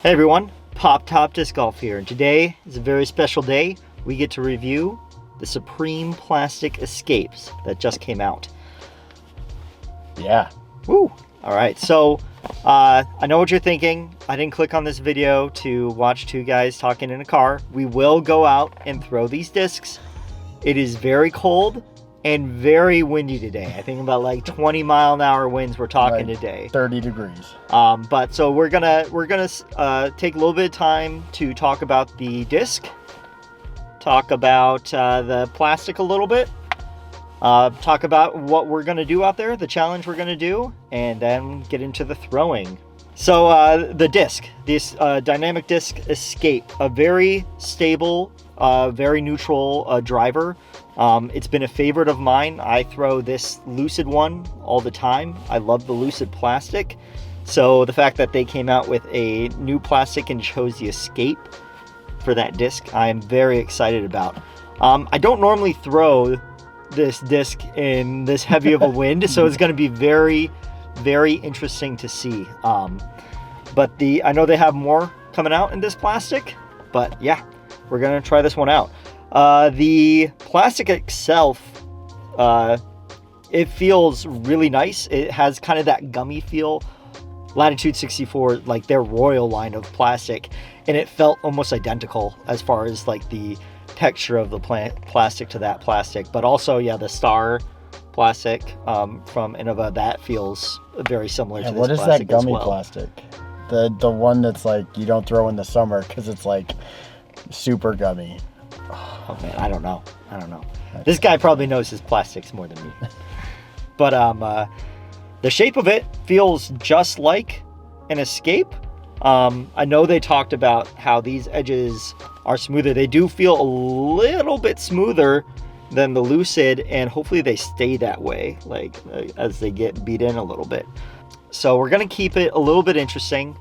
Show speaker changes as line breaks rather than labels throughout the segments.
Hey everyone, Pop Top Disc Golf here, and today is a very special day. We get to review the Supreme Plastic Escapes that just came out.
Yeah.
Woo! Alright, so I know what you're thinking. I didn't click on this video to watch two guys talking in a car. We will go out and throw these discs. It is very cold and very windy today. I think about like 20-mile-an-hour winds we're talking
like
today.
30 degrees.
But so we're gonna take a little bit of time to talk about the disc, talk about the plastic a little bit, talk about what we're gonna do out there, the challenge we're gonna do, and then get into the throwing. So the disc, this dynamic disc Escape, a very stable, very neutral driver. It's been a favorite of mine. I throw this Lucid one all the time. I love the Lucid plastic. So the fact that they came out with a new plastic and chose the Escape for that disc, I am very excited about. I don't normally throw this disc in this heavy of a wind, so it's going to be very, very interesting to see. But I know they have more coming out in this plastic, but yeah, we're going to try this one out. The plastic itself, it feels really nice. It has kind of that gummy feel. Latitude 64, like their Royal line of plastic, and it felt almost identical as far as like the texture of the plastic to that plastic. But also, yeah, the Star plastic from Innova, that feels very similar to this
what is
plastic
that gummy
as well.
plastic? The one that's like you don't throw in the summer because it's like super gummy.
Oh man, I don't know. This guy probably knows his plastics more than me. But the shape of it feels just like an Escape. I know they talked about how these edges are smoother. They do feel a little bit smoother than the Lucid, and hopefully they stay that way, like as they get beat in a little bit. So we're gonna keep it a little bit interesting.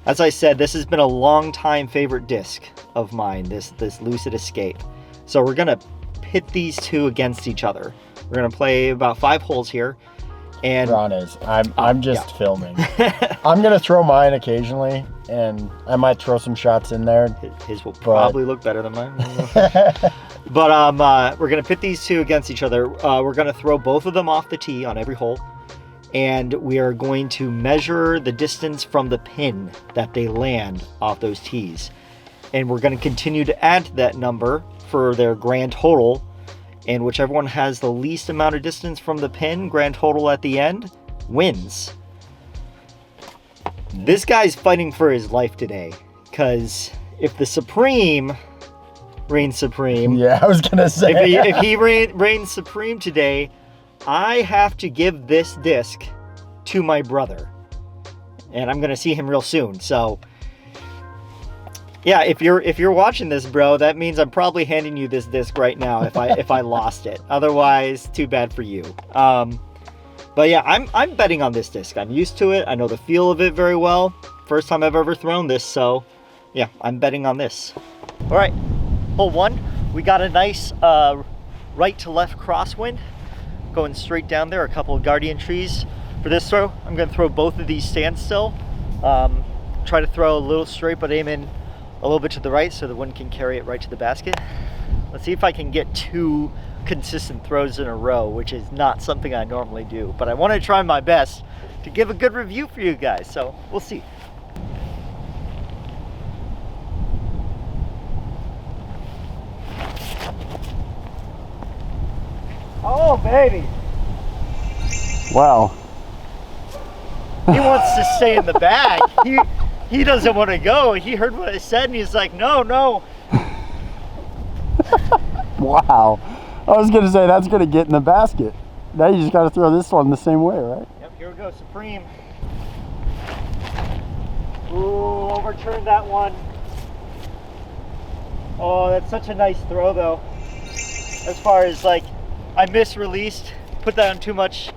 As I said, this has been a long time favorite disc of mine, this Lucid Escape. So we're gonna pit these two against each other. We're gonna play about 5 holes here. And
Ron is. I'm just filming. I'm gonna throw mine occasionally, and I might throw some shots in there.
His will probably look better than mine. But we're gonna pit these two against each other. We're gonna throw both of them off the tee on every hole, and we are going to measure the distance from the pin that they land off those tees. And we're going to continue to add to that number for their grand total. And whichever one has the least amount of distance from the pin, grand total at the end, wins. This guy's fighting for his life today, because if the Supreme reigns supreme...
Yeah, I was going to say.
If he reigns supreme today, I have to give this disc to my brother. And I'm going to see him real soon, so... Yeah, if you're watching this, bro, that means I'm probably handing you this disc right now if I lost it. Otherwise, too bad for you. But yeah, I'm betting on this disc. I'm used to it. I know the feel of it very well. First time I've ever thrown this, so yeah, I'm betting on this. All right, hole 1. We got a nice right to left crosswind going straight down there. A couple of guardian trees for this throw. I'm going to throw both of these standstill. Try to throw a little straight, but aim in a little bit to the right so the wind can carry it right to the basket. Let's see if I can get 2 consistent throws in a row, which is not something I normally do, but I want to try my best to give a good review for you guys, so we'll see. Oh baby,
Wow.
he wants to stay in the bag. He doesn't want to go. He heard what I said and he's like, no.
Wow. I was going to say that's going to get in the basket. Now you just got to throw this one the same way, right?
Yep, here we go, Supreme. Ooh, overturned that one. Oh, that's such a nice throw though. As far as like, I misreleased, put that on too much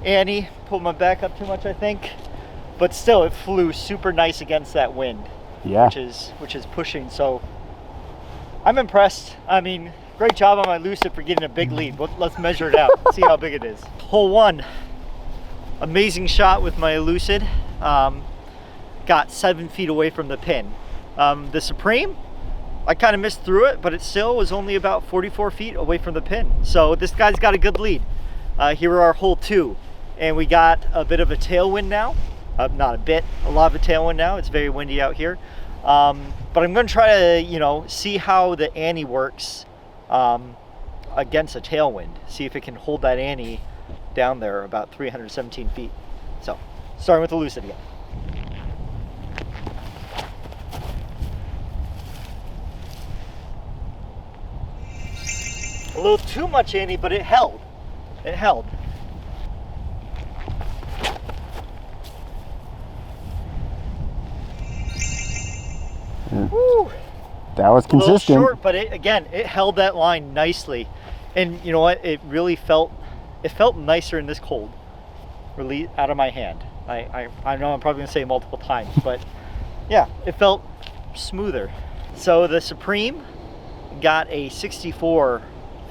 Annie, pulled my back up too much, I think. But still, it flew super nice against that wind.
Yeah.
Which is pushing, so I'm impressed. I mean, great job on my Lucid for getting a big lead. Let's measure it out, see how big it is. Hole 1, amazing shot with my Lucid. got 7 feet away from the pin. The Supreme, I kind of missed through it, but it still was only about 44 feet away from the pin. So this guy's got a good lead. Here are our hole 2, and we got a bit of a tailwind now. Not a bit, a lot of a tailwind now. It's very windy out here. But I'm going to try to, you know, see how the Annie works against a tailwind. See if it can hold that Annie down there about 317 feet. So, starting with the lucid again. A little too much Annie, but it held. It held. Woo.
That was consistent.
A little short, but it held that line nicely. And you know what? It really felt nicer in this cold. Release out of my hand. I know I'm probably gonna say it multiple times, but yeah, it felt smoother. So the Supreme got a 64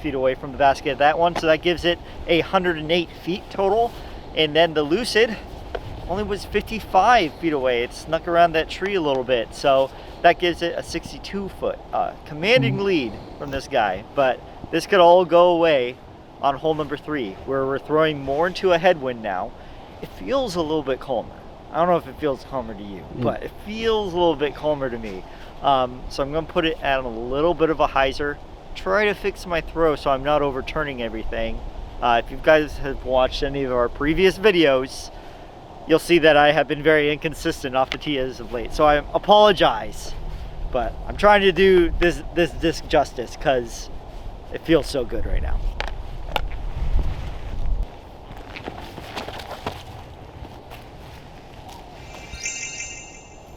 feet away from the basket of that one, so that gives it 108 feet total. And then the Lucid only was 55 feet away. It snuck around that tree a little bit, so that gives it a 62 foot commanding lead from this guy. But this could all go away on hole number 3, where we're throwing more into a headwind now. It feels a little bit calmer. I don't know if it feels calmer to you, but it feels a little bit calmer to me. So I'm gonna put it at a little bit of a hyzer, try to fix my throw so I'm not overturning everything. If you guys have watched any of our previous videos, you'll see that I have been very inconsistent off the tee as of late. So I apologize, but I'm trying to do this disc justice because it feels so good right now.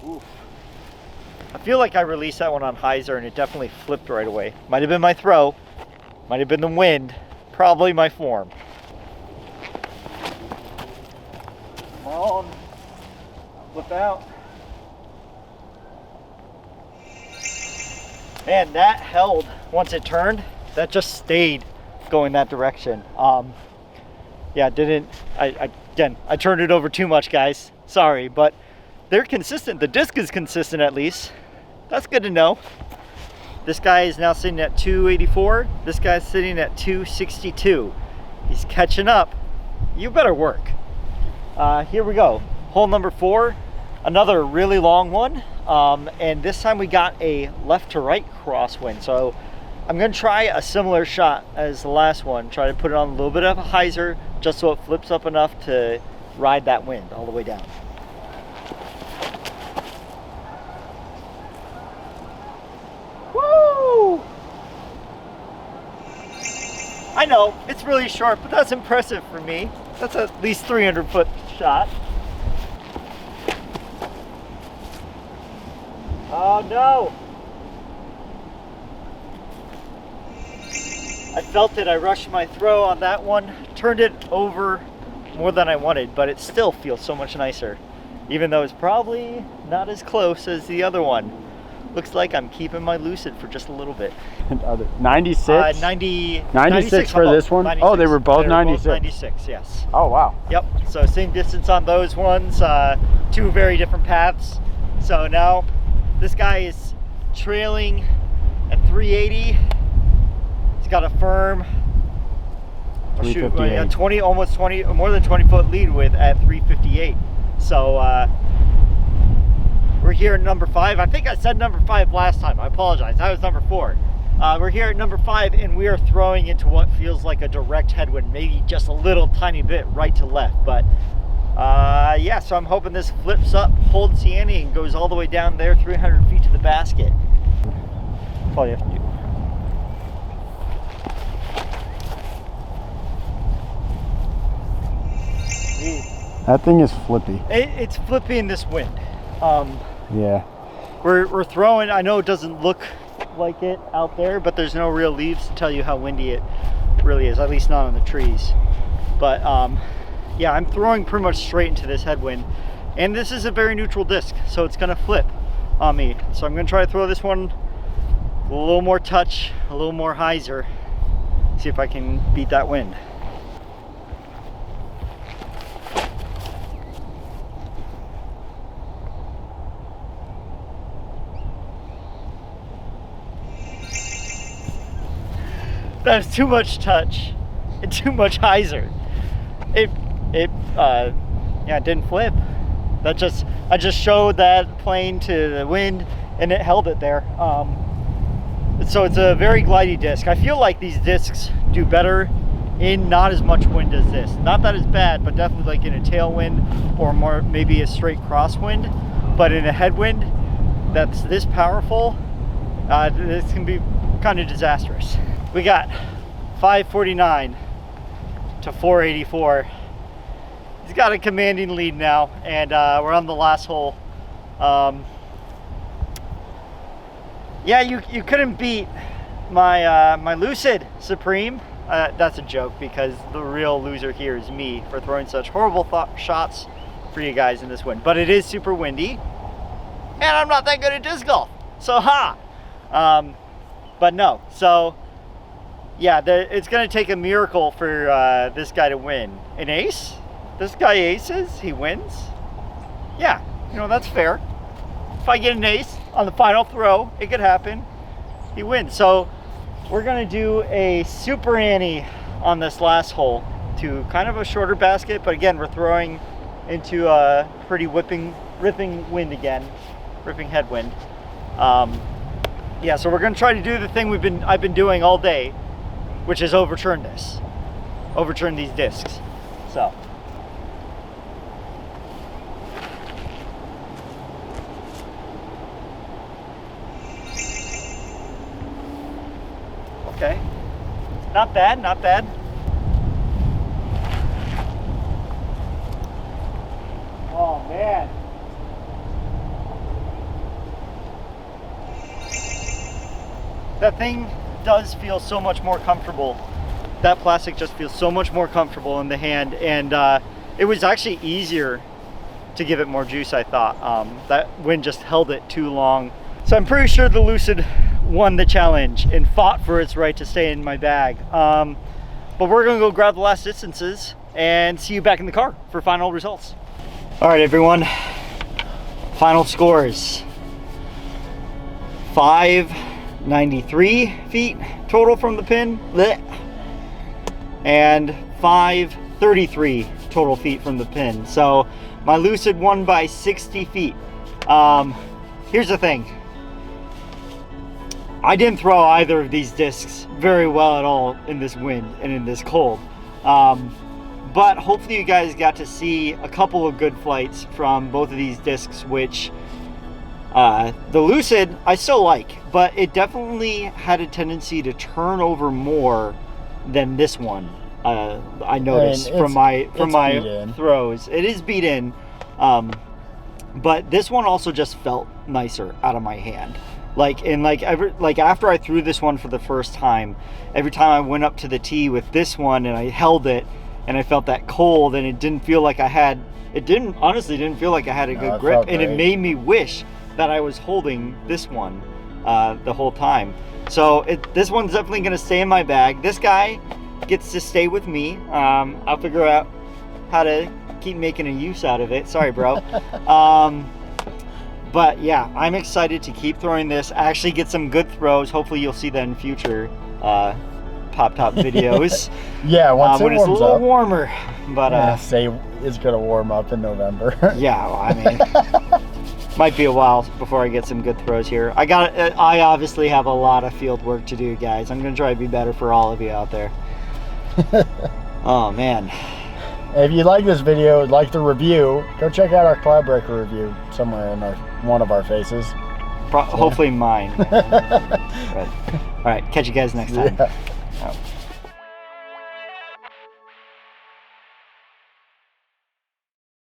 Oof. I feel like I released that one on hyzer and it definitely flipped right away. Might have been my throw, might have been the wind, probably my form. Come on, flip out. Man, that held once it turned. That just stayed going that direction. Yeah, I turned it over too much, guys. Sorry, but they're consistent. The disc is consistent at least. That's good to know. This guy is now sitting at 284. This guy's sitting at 262. He's catching up. You better work. Here we go. Hole number 4, another really long one. And this time we got a left to right crosswind. So I'm gonna try a similar shot as the last one. Try to put it on a little bit of a hyzer just so it flips up enough to ride that wind all the way down. Woo! I know, it's really short, but that's impressive for me. That's at least 300-foot shot. Oh no! I felt it. I rushed my throw on that one, turned it over more than I wanted, but it still feels so much nicer, even though it's probably not as close as the other one. Looks like I'm keeping my lucid for just a little bit.
96? 96 for this one?
96.
Oh, they were both 96?
Both 96, yes.
Oh, wow.
Yep, so same distance on those ones, 2 very different paths. So now this guy is trailing at 380. He's got a firm, almost 20, more than 20-foot lead width at 358. So we're here at number 5. I think I said number 5 last time. I apologize. That was number 4. We're here at number 5, and we are throwing into what feels like a direct headwind, maybe just a little tiny bit right to left. But yeah, so I'm hoping this flips up, holds the Annie, and goes all the way down there, 300 feet to the basket. That's all you have to do.
That thing is flippy.
It's flippy in this wind.
Yeah.
We're throwing, I know it doesn't look like it out there, but there's no real leaves to tell you how windy it really is, at least not on the trees. But yeah, I'm throwing pretty much straight into this headwind, and this is a very neutral disc, so it's gonna flip on me. So I'm gonna try to throw this one a little more touch, a little more hyzer, see if I can beat that wind. That's too much touch and too much hyzer. Yeah, it didn't flip. I just showed that plane to the wind and it held it there. So it's a very glidey disc. I feel like these discs do better in not as much wind as this. Not that it's bad, but definitely like in a tailwind or more maybe a straight crosswind. But in a headwind that's this powerful, this can be kind of disastrous. We got 549 to 484. He's got a commanding lead now, and we're on the last hole. Yeah, you couldn't beat my my lucid Supreme. That's a joke because the real loser here is me for throwing such horrible shots for you guys in this wind. But it is super windy, and I'm not that good at disc golf, so ha. But no, so yeah, it's gonna take a miracle for this guy to win. An ace? This guy aces, he wins? Yeah, you know, that's fair. If I get an ace on the final throw, it could happen. He wins. So we're gonna do a super ante on this last hole to kind of a shorter basket, but again, we're throwing into a pretty ripping wind again, ripping headwind. Yeah, so we're gonna try to do the thing I've been doing all day, which is overturn these discs. So. Okay, not bad, not bad. Oh man. That thing does feel so much more comfortable. That plastic just feels so much more comfortable in the hand, and it was actually easier to give it more juice, I thought. That wind just held it too long. So I'm pretty sure the Lucid won the challenge and fought for its right to stay in my bag. But we're gonna go grab the last distances and see you back in the car for final results. All right, everyone, final scores. 593 feet total from the pin, and 533 total feet from the pin. So my Lucid won by 60 feet. Here's the thing. I didn't throw either of these discs very well at all in this wind and in this cold. But hopefully you guys got to see a couple of good flights from both of these discs, which the Lucid I still like, but it definitely had a tendency to turn over more than this one. I noticed from my throws. It is beat in, but this one also just felt nicer out of my hand. Like after I threw this one for the first time, every time I went up to the tee with this one and I held it and I felt that cold, and it didn't feel like I had, honestly didn't feel like I had a good grip, and it made me wish that I was holding this one the whole time. So this one's definitely gonna stay in my bag. This guy gets to stay with me. I'll figure out how to keep making a use out of it. Sorry, bro. But yeah, I'm excited to keep throwing this, actually get some good throws. Hopefully you'll see that in future Pop Top videos.
Yeah, once it
when
warms
it's a little
up.
Warmer. But
say it's gonna warm up in November.
yeah, well, I mean, might be a while before I get some good throws here. I obviously have a lot of field work to do, guys. I'm gonna try to be better for all of you out there. Oh man.
If you like this video, like the review, go check out our Cloud Breaker review somewhere in one of our faces.
Hopefully mine. But, all right, catch you guys next time.
Yeah.
Oh.